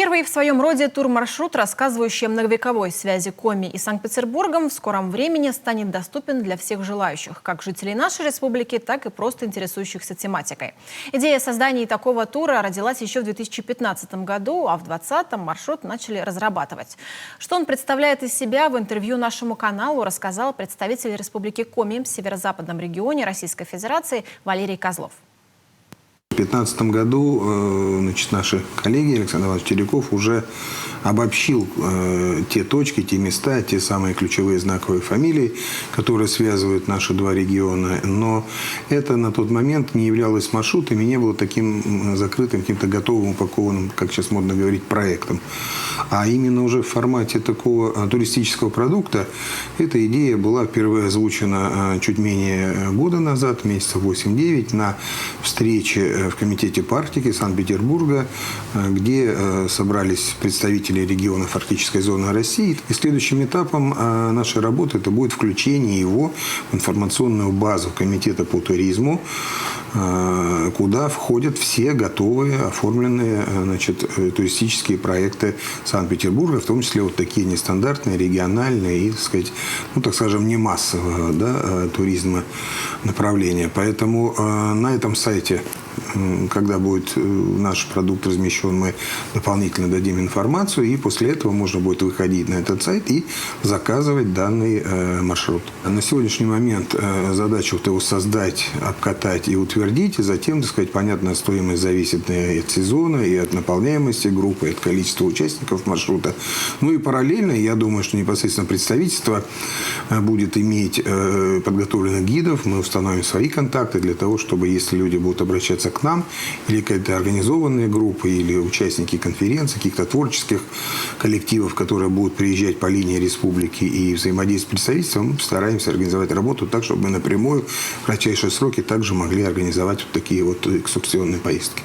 Первый в своем роде турмаршрут, рассказывающий о многовековой связи Коми и Санкт-Петербургом, в скором времени станет доступен для всех желающих, как жителей нашей республики, так и просто интересующихся тематикой. Идея создания такого тура родилась еще в 2015 году, а в 2020 маршрут начали разрабатывать. Что он представляет из себя, в интервью нашему каналу рассказал представитель Республики Коми в северо-западном регионе Российской Федерации Валерий Козлов. В 2015 году наши коллеги Александр Иванович Тереков уже обобщил те точки, те места, те самые ключевые знаковые фамилии, которые связывают наши два региона. Но это на тот момент не являлось маршрутом и не было таким закрытым, каким-то готовым, упакованным, как сейчас модно говорить, проектом. А именно уже в формате такого туристического продукта эта идея была впервые озвучена чуть менее года назад, месяцев 8-9, на встрече в комитете Арктики Санкт-Петербурга, где собрались представители регионов арктической зоны России. И следующим этапом нашей работы это будет включение его в информационную базу комитета по туризму, куда входят все готовые, оформленные туристические проекты Санкт-Петербурга, в том числе вот такие нестандартные, региональные и, так скажем, не массового туризма направления. Поэтому на этом сайте, когда будет наш продукт размещен, мы дополнительно дадим информацию, и после этого можно будет выходить на этот сайт и заказывать данный маршрут. На сегодняшний момент задача его создать, обкатать и утвердить, и затем, понятно, стоимость зависит и от сезона, и от наполняемости группы, и от количества участников маршрута. Ну и параллельно, я думаю, что непосредственно представительство будет иметь подготовленных гидов, мы установим свои контакты для того, чтобы, если люди будут обращаться к нам, или какие-то организованные группы, или участники конференций, каких-то творческих коллективов, которые будут приезжать по линии республики и взаимодействовать с представительством, мы постараемся организовать работу так, чтобы мы напрямую в кратчайшие сроки также могли организовать вот такие вот экскурсионные поездки.